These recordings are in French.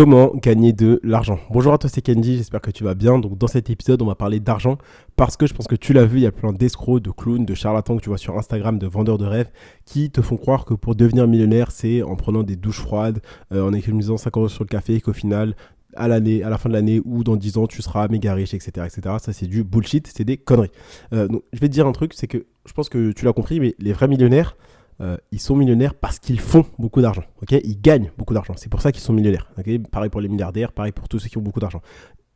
Comment gagner de l'argent? Bonjour à toi, c'est Kenji, j'espère que tu vas bien. Donc dans cet épisode, on va parler d'argent parce que je pense que tu l'as vu, il y a plein d'escrocs, de clowns, de charlatans que tu vois sur Instagram, de vendeurs de rêves qui te font croire que pour devenir millionnaire, c'est en prenant des douches froides, en économisant 5 euros sur le café et qu'au final, à la fin de l'année ou dans 10 ans, tu seras méga riche, etc., etc. Ça, c'est du bullshit, c'est des conneries. Donc je vais te dire un truc, c'est que je pense que tu l'as compris, mais les vrais millionnaires, ils sont millionnaires parce qu'ils font beaucoup d'argent. Okay, ils gagnent beaucoup d'argent. C'est pour ça qu'ils sont millionnaires. Okay, pareil pour les milliardaires, pareil pour tous ceux qui ont beaucoup d'argent.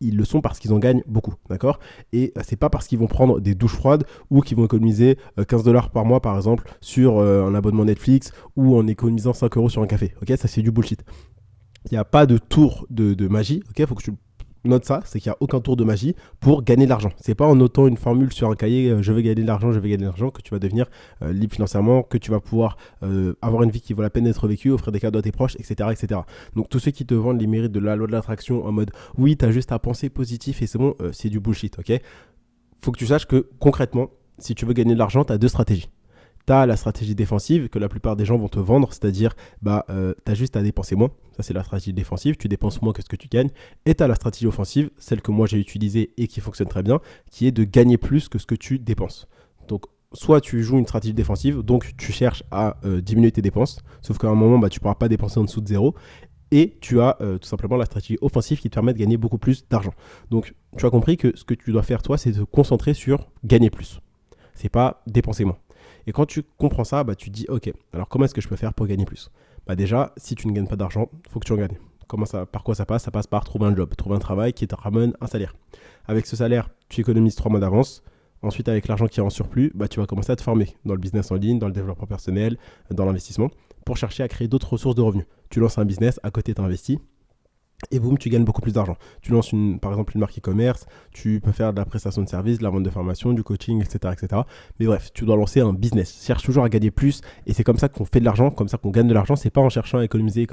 Ils le sont parce qu'ils en gagnent beaucoup, d'accord. Et c'est pas parce qu'ils vont prendre des douches froides ou qu'ils vont économiser 15 dollars par mois, par exemple, sur un abonnement Netflix ou en économisant 5 euros sur un café. Ok, ça c'est du bullshit. Il n'y a pas de tour de magie. Ok, faut que tu note ça, c'est qu'il n'y a aucun tour de magie pour gagner de l'argent. C'est pas en notant une formule sur un cahier, je vais gagner de l'argent, je vais gagner de l'argent, que tu vas devenir libre financièrement, que tu vas pouvoir avoir une vie qui vaut la peine d'être vécue, offrir des cadeaux à tes proches, etc., etc. Donc tous ceux qui te vendent les mérites de la loi de l'attraction en mode oui, t'as juste à penser positif et c'est bon, c'est du bullshit, ok. Faut que tu saches que concrètement, si tu veux gagner de l'argent, t'as deux stratégies. T'as la stratégie défensive que la plupart des gens vont te vendre, c'est-à-dire t'as juste à dépenser moins. Ça, c'est la stratégie défensive, tu dépenses moins que ce que tu gagnes. Et t'as la stratégie offensive, celle que moi j'ai utilisée et qui fonctionne très bien, qui est de gagner plus que ce que tu dépenses. Donc, soit tu joues une stratégie défensive, donc tu cherches à diminuer tes dépenses, sauf qu'à un moment, tu ne pourras pas dépenser en dessous de zéro. Et tu as tout simplement la stratégie offensive qui te permet de gagner beaucoup plus d'argent. Donc, tu as compris que ce que tu dois faire, toi, c'est te concentrer sur gagner plus. C'est pas dépenser moins. Et quand tu comprends ça, tu te dis, ok, alors comment est-ce que je peux faire pour gagner plus? Déjà, si tu ne gagnes pas d'argent, il faut que tu en gagnes. Par quoi ça passe? Ça passe par trouver un job, trouver un travail qui te ramène un salaire. Avec ce salaire, tu économises 3 mois d'avance. Ensuite, avec l'argent qui est en surplus, tu vas commencer à te former dans le business en ligne, dans le développement personnel, dans l'investissement, pour chercher à créer d'autres ressources de revenus. Tu lances un business, à côté tu investis, et boum, tu gagnes beaucoup plus d'argent. Tu lances par exemple une marque e-commerce, tu peux faire de la prestation de service, de la vente de formation, du coaching, etc., etc. Mais bref, tu dois lancer un business. Cherche toujours à gagner plus et c'est comme ça qu'on fait de l'argent, comme ça qu'on gagne de l'argent. C'est pas en cherchant à économiser.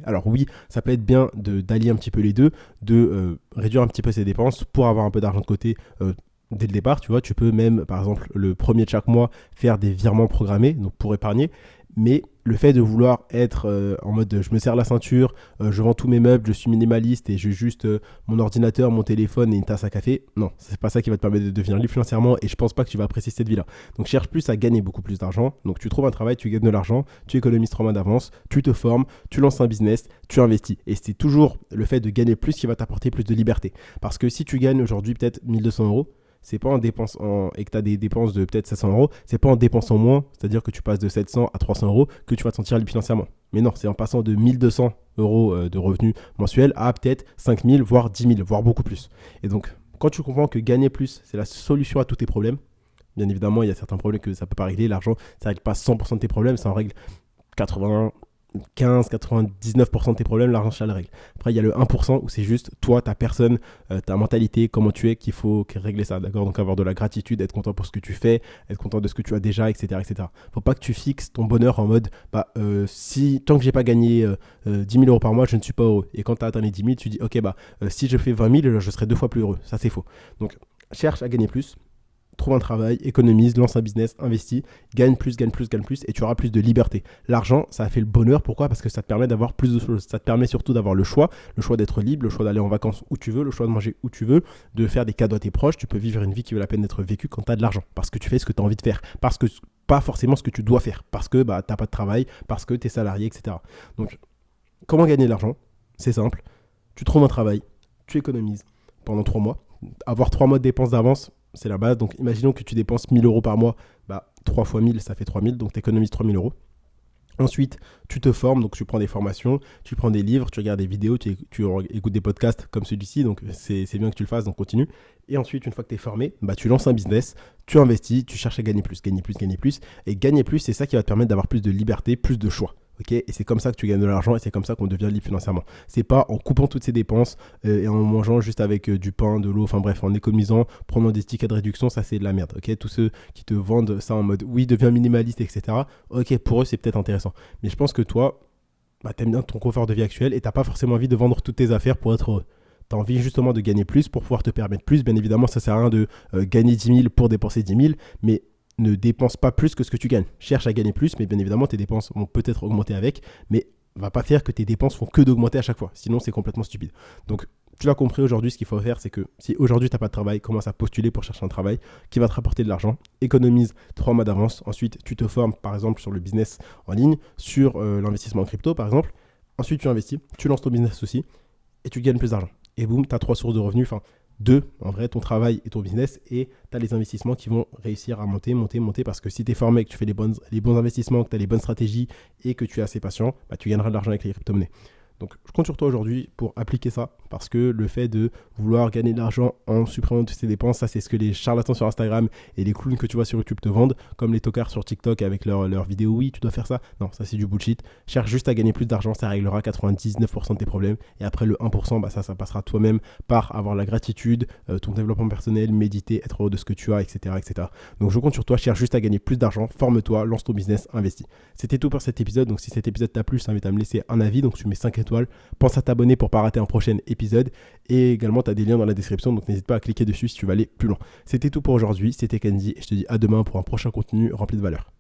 Alors oui, ça peut être bien d'allier un petit peu les deux, de réduire un petit peu ses dépenses pour avoir un peu d'argent de côté. Dès le départ, tu vois, tu peux même, par exemple, le premier de chaque mois, faire des virements programmés, donc pour épargner. Mais le fait de vouloir être en mode je me serre la ceinture, je vends tous mes meubles, je suis minimaliste et j'ai juste mon ordinateur, mon téléphone et une tasse à café, non, c'est pas ça qui va te permettre de devenir libre financièrement et je pense pas que tu vas apprécier cette vie-là. Donc cherche plus à gagner beaucoup plus d'argent. Donc tu trouves un travail, tu gagnes de l'argent, tu économises 3 mois d'avance, tu te formes, tu lances un business, tu investis. Et c'est toujours le fait de gagner plus qui va t'apporter plus de liberté. Parce que si tu gagnes aujourd'hui peut-être 1200 euros, c'est pas et que tu as des dépenses de peut-être 700 euros, c'est pas en dépensant moins, c'est-à-dire que tu passes de 700 à 300 euros que tu vas te sentir libre financièrement. Mais non, c'est en passant de 1200 euros de revenus mensuels à peut-être 5000, voire 10 000, voire beaucoup plus. Et donc, quand tu comprends que gagner plus, c'est la solution à tous tes problèmes, bien évidemment, il y a certains problèmes que ça peut pas régler. L'argent, ça règle pas 100% de tes problèmes, ça en règle 80, 15-99% de tes problèmes, l'argent, ça le règle. Après, il y a le 1% où c'est juste toi, ta personne, ta mentalité, comment tu es, qu'il faut régler ça, d'accord? Donc avoir de la gratitude, être content pour ce que tu fais, être content de ce que tu as déjà, etc., etc. Faut pas que tu fixes ton bonheur en mode, si tant que j'ai pas gagné 10 000 euros par mois, je ne suis pas heureux. Et quand tu as atteint les 10 000, tu dis, ok, si je fais 20 000, je serai 2 fois plus heureux. Ça, c'est faux. Donc, cherche à gagner plus. Trouve un travail, économise, lance un business, investis, gagne plus et tu auras plus de liberté. L'argent, ça a fait le bonheur. Pourquoi? Parce que ça te permet d'avoir plus de choses. Ça te permet surtout d'avoir le choix d'être libre, le choix d'aller en vacances où tu veux, le choix de manger où tu veux, de faire des cadeaux à tes proches. Tu peux vivre une vie qui vaut la peine d'être vécue quand tu as de l'argent. Parce que tu fais ce que tu as envie de faire. Parce que pas forcément ce que tu dois faire. Parce que tu n'as pas de travail, parce que tu es salarié, etc. Donc, comment gagner de l'argent? C'est simple. Tu trouves un travail, tu économises pendant 3 mois. Avoir 3 mois de dépenses d'avance, c'est la base. Donc, imaginons que tu dépenses 1000 euros par mois. 3 fois 1000, ça fait 3000. Donc, tu économises 3000 euros. Ensuite, tu te formes. Donc, tu prends des formations, tu prends des livres, tu regardes des vidéos, tu écoutes des podcasts comme celui-ci. Donc, c'est bien que tu le fasses. Donc, continue. Et ensuite, une fois que tu es formé, tu lances un business, tu investis, tu cherches à gagner plus. Et gagner plus, c'est ça qui va te permettre d'avoir plus de liberté, plus de choix. Okay, et c'est comme ça que tu gagnes de l'argent et c'est comme ça qu'on devient libre financièrement. C'est pas en coupant toutes ces dépenses et en mangeant juste avec du pain, de l'eau, enfin bref, en économisant, prenant des tickets de réduction, ça c'est de la merde. Okay, tous ceux qui te vendent ça en mode oui, deviens minimaliste, etc. Ok, pour eux c'est peut-être intéressant. Mais je pense que toi, t'aimes bien ton confort de vie actuel et t'as pas forcément envie de vendre toutes tes affaires pour être heureux. Tu as envie justement de gagner plus pour pouvoir te permettre plus. Bien évidemment, ça sert à rien de gagner 10 000 pour dépenser 10 000, mais ne dépense pas plus que ce que tu gagnes. Cherche à gagner plus, mais bien évidemment, tes dépenses vont peut-être augmenter avec, mais va pas faire que tes dépenses font que d'augmenter à chaque fois. Sinon, c'est complètement stupide. Donc, tu l'as compris aujourd'hui, ce qu'il faut faire, c'est que si aujourd'hui tu n'as pas de travail, commence à postuler pour chercher un travail qui va te rapporter de l'argent, économise 3 mois d'avance, ensuite tu te formes par exemple sur le business en ligne, sur l'investissement en crypto par exemple, ensuite tu investis, tu lances ton business aussi et tu gagnes plus d'argent. Et boum, tu as 3 sources de revenus, enfin 2 en vrai, ton travail et ton business, et tu as les investissements qui vont réussir à monter, parce que si tu es formé, que tu fais les bons investissements, que tu as les bonnes stratégies et que tu es assez patient, bah, tu gagneras de l'argent avec les crypto-monnaies. Donc, je compte sur toi aujourd'hui pour appliquer ça, parce que le fait de vouloir gagner de l'argent en supprimant toutes ces dépenses, ça c'est ce que les charlatans sur Instagram et les clowns que tu vois sur YouTube te vendent, comme les tocards sur TikTok avec leurs vidéos. Oui, tu dois faire ça. Non, ça c'est du bullshit. Cherche juste à gagner plus d'argent, ça réglera 99% de tes problèmes. Et après le 1%, bah ça passera toi-même par avoir la gratitude, ton développement personnel, méditer, être heureux de ce que tu as, etc., etc. Donc, je compte sur toi. Cherche juste à gagner plus d'argent, forme-toi, lance ton business, investis. C'était tout pour cet épisode. Donc, si cet épisode t'a plu, je t'invite à me laisser un avis. Donc, tu mets 5 étoiles. Pense à t'abonner pour ne pas rater un prochain épisode. Et également, tu as des liens dans la description, donc n'hésite pas à cliquer dessus si tu veux aller plus loin. C'était tout pour aujourd'hui. C'était Kenzie et je te dis à demain pour un prochain contenu rempli de valeur.